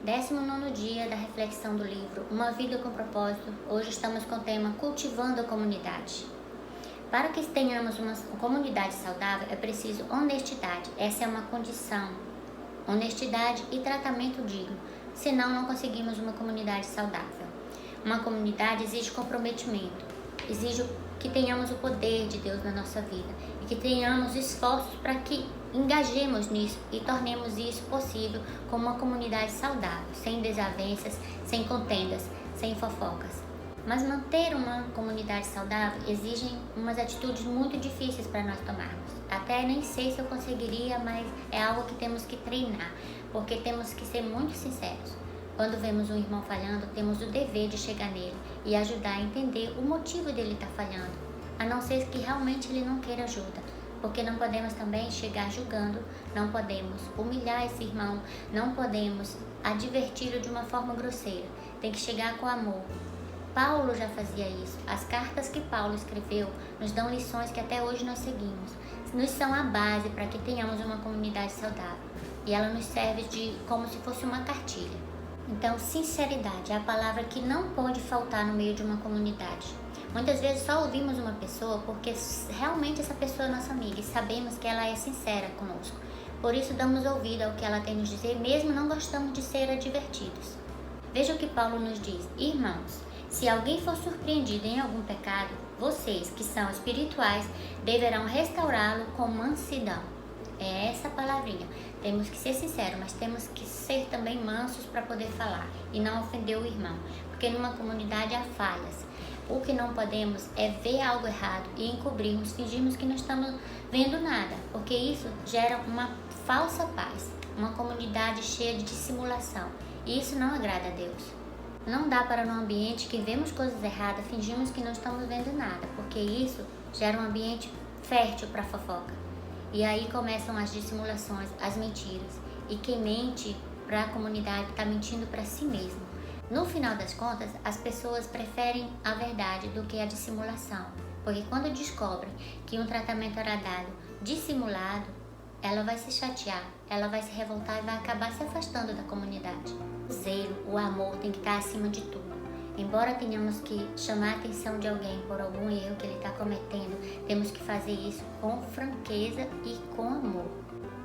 19º dia da reflexão do livro Uma Vida com Propósito. Hoje estamos com o tema Cultivando a Comunidade. Para que tenhamos uma comunidade saudável é preciso honestidade. Essa é uma condição. Honestidade e tratamento digno. Senão não conseguimos uma comunidade saudável. Uma comunidade exige comprometimento. Exige que tenhamos o poder de Deus na nossa vida e que tenhamos esforços para que engajemos nisso e tornemos isso possível como uma comunidade saudável, sem desavenças, sem contendas, sem fofocas. Mas manter uma comunidade saudável exige umas atitudes muito difíceis para nós tomarmos. Até nem sei se eu conseguiria, mas é algo que temos que treinar, porque temos que ser muito sinceros. Quando vemos um irmão falhando, temos o dever de chegar nele e ajudar a entender o motivo dele estar falhando, a não ser que realmente ele não queira ajuda, porque não podemos também chegar julgando, não podemos humilhar esse irmão, não podemos adverti-lo de uma forma grosseira, tem que chegar com amor. Paulo já fazia isso. As cartas que Paulo escreveu nos dão lições que até hoje nós seguimos, nos são a base para que tenhamos uma comunidade saudável e ela nos serve como se fosse uma cartilha. Então, sinceridade é a palavra que não pode faltar no meio de uma comunidade. Muitas vezes só ouvimos uma pessoa porque realmente essa pessoa é nossa amiga e sabemos que ela é sincera conosco. Por isso damos ouvido ao que ela tem a nos dizer, mesmo não gostamos de ser advertidos. Veja o que Paulo nos diz: irmãos, se alguém for surpreendido em algum pecado, vocês que são espirituais deverão restaurá-lo com mansidão. É essa palavrinha. Temos que ser sinceros, mas temos que ser também mansos para poder falar e não ofender o irmão, porque numa comunidade há falhas. O que não podemos é ver algo errado e encobrirmos, fingirmos que não estamos vendo nada, porque isso gera uma falsa paz, uma comunidade cheia de dissimulação, e isso não agrada a Deus. Não dá para num ambiente que vemos coisas erradas, fingirmos que não estamos vendo nada, porque isso gera um ambiente fértil para fofoca. E aí começam as dissimulações, as mentiras. E quem mente para a comunidade está mentindo para si mesmo. No final das contas, as pessoas preferem a verdade do que a dissimulação. Porque quando descobrem que um tratamento era dado dissimulado, ela vai se chatear, ela vai se revoltar e vai acabar se afastando da comunidade. O zelo, o amor tem que estar acima de tudo. Embora tenhamos que chamar a atenção de alguém por algum erro que ele está cometendo, temos que fazer isso com franqueza e com amor.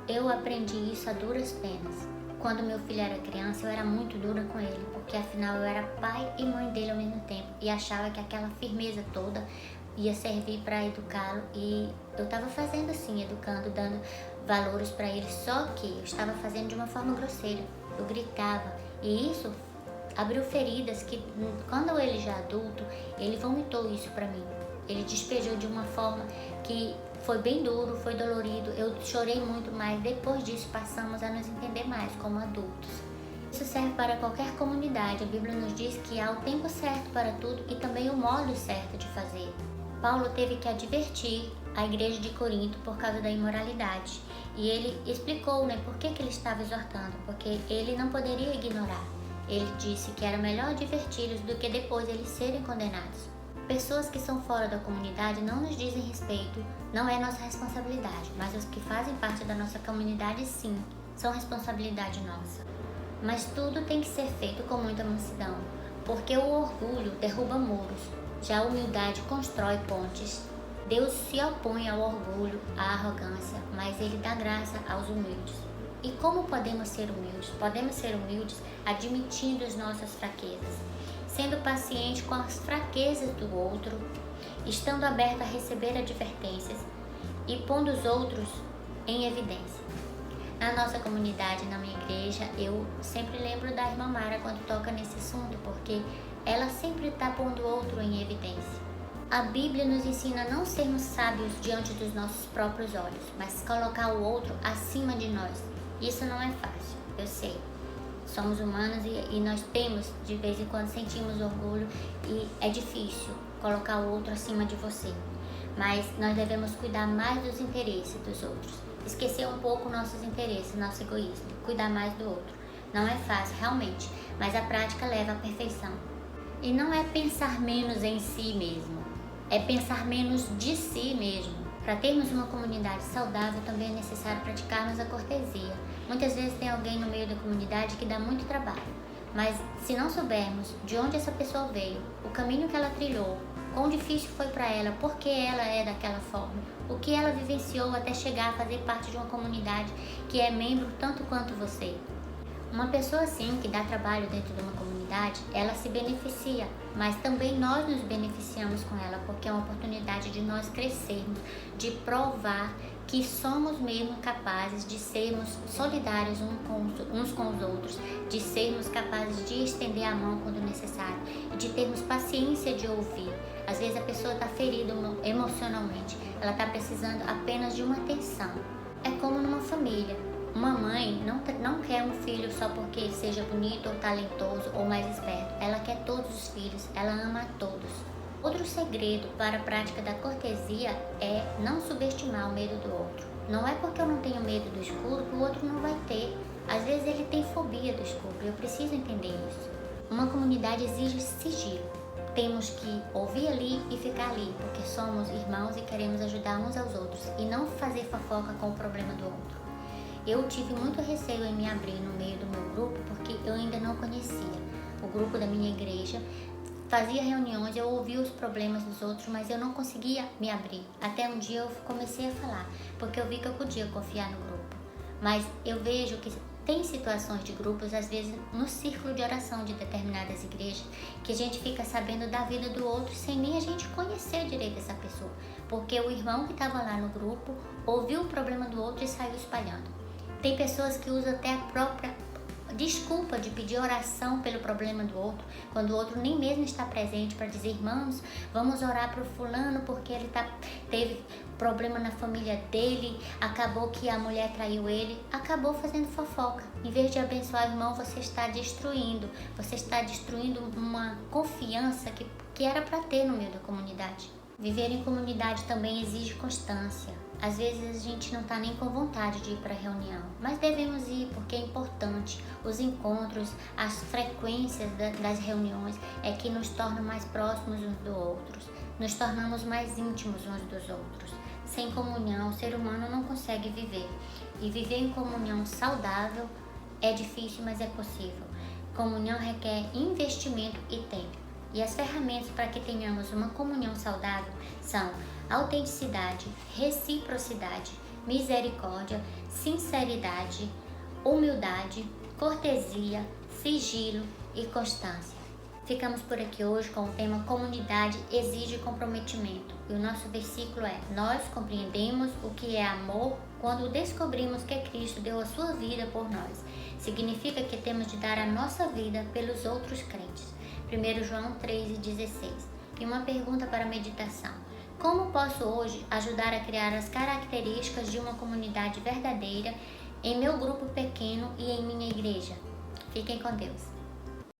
Eu aprendi isso a duras penas. Quando meu filho era criança, eu era muito dura com ele, porque afinal eu era pai e mãe dele ao mesmo tempo e achava que aquela firmeza toda ia servir para educá-lo, e eu estava fazendo assim, educando, dando valores para ele, só que eu estava fazendo de uma forma grosseira. Eu gritava e isso abriu feridas que, quando ele já adulto, ele vomitou isso para mim. Ele despejou de uma forma que foi bem duro, foi dolorido. Eu chorei muito, mas depois disso passamos a nos entender mais como adultos. Isso serve para qualquer comunidade. A Bíblia nos diz que há o tempo certo para tudo e também o modo certo de fazer. Paulo teve que advertir a igreja de Corinto por causa da imoralidade. E ele explicou, por que ele estava exortando, porque ele não poderia ignorar. Ele disse que era melhor adverti-los do que depois eles serem condenados. Pessoas que são fora da comunidade não nos dizem respeito, não é nossa responsabilidade, mas os que fazem parte da nossa comunidade, sim, são responsabilidade nossa. Mas tudo tem que ser feito com muita mansidão, porque o orgulho derruba muros, já a humildade constrói pontes. Deus se opõe ao orgulho, à arrogância, mas Ele dá graça aos humildes. E como podemos ser humildes? Podemos ser humildes admitindo as nossas fraquezas, sendo paciente com as fraquezas do outro, estando aberto a receber advertências e pondo os outros em evidência. Na nossa comunidade, na minha igreja, eu sempre lembro da irmã Mara quando toca nesse assunto, porque ela sempre está pondo o outro em evidência. A Bíblia nos ensina a não sermos sábios diante dos nossos próprios olhos, mas colocar o outro acima de nós. Isso não é fácil, eu sei. Somos humanos e nós temos, de vez em quando, sentimos orgulho e é difícil colocar o outro acima de você. Mas nós devemos cuidar mais dos interesses dos outros. Esquecer um pouco nossos interesses, nosso egoísmo. Cuidar mais do outro. Não é fácil, realmente, mas a prática leva à perfeição. E não é pensar menos em si mesmo. É pensar menos de si mesmo. Para termos uma comunidade saudável, também é necessário praticarmos a cortesia. Muitas vezes tem alguém no meio da comunidade que dá muito trabalho, mas se não soubermos de onde essa pessoa veio, o caminho que ela trilhou, quão difícil foi para ela, por que ela é daquela forma, o que ela vivenciou até chegar a fazer parte de uma comunidade que é membro tanto quanto você. Uma pessoa assim, que dá trabalho dentro de uma comunidade, ela se beneficia, mas também nós nos beneficiamos com ela, porque é uma oportunidade de nós crescermos, de provar que somos mesmo capazes de sermos solidários uns com os outros, de sermos capazes de estender a mão quando necessário e de termos paciência de ouvir. Às vezes a pessoa está ferida emocionalmente, ela está precisando apenas de uma atenção. É como numa família. Uma mãe não quer um filho só porque ele seja bonito ou talentoso ou mais esperto. Ela quer todos os filhos, ela ama a todos. Outro segredo para a prática da cortesia é não subestimar o medo do outro. Não é porque eu não tenho medo do escuro que o outro não vai ter. Às vezes ele tem fobia do escuro e eu preciso entender isso. Uma comunidade exige sigilo. Temos que ouvir ali e ficar ali, porque somos irmãos e queremos ajudar uns aos outros e não fazer fofoca com o problema do outro. Eu tive muito receio em me abrir no meio do meu grupo porque eu ainda não conhecia o grupo da minha igreja. Fazia reuniões, eu ouvia os problemas dos outros, mas eu não conseguia me abrir. Até um dia eu comecei a falar, porque eu vi que eu podia confiar no grupo. Mas eu vejo que tem situações de grupos, às vezes no círculo de oração de determinadas igrejas, que a gente fica sabendo da vida do outro sem nem a gente conhecer direito essa pessoa. Porque o irmão que estava lá no grupo ouviu o problema do outro e saiu espalhando. Tem pessoas que usam até a própria desculpa de pedir oração pelo problema do outro, quando o outro nem mesmo está presente, para dizer: irmãos, vamos orar para o fulano porque ele teve problema na família dele, acabou que a mulher traiu ele, acabou fazendo fofoca. Em vez de abençoar o irmão, você está destruindo uma confiança que era para ter no meio da comunidade. Viver em comunidade também exige constância. Às vezes a gente não está nem com vontade de ir para a reunião, mas devemos ir porque é importante. Os encontros, as frequências das reuniões é que nos tornam mais próximos uns dos outros, nos tornamos mais íntimos uns dos outros. Sem comunhão, o ser humano não consegue viver. E viver em comunhão saudável é difícil, mas é possível. Comunhão requer investimento e tempo. E as ferramentas para que tenhamos uma comunhão saudável são autenticidade, reciprocidade, misericórdia, sinceridade, humildade, cortesia, sigilo e constância. Ficamos por aqui hoje com o tema Comunidade exige comprometimento. E o nosso versículo é: nós compreendemos o que é amor quando descobrimos que Cristo deu a sua vida por nós. Significa que temos de dar a nossa vida pelos outros crentes. 1 João 3,16. E uma pergunta para meditação: como posso hoje ajudar a criar as características de uma comunidade verdadeira em meu grupo pequeno e em minha igreja? Fiquem com Deus.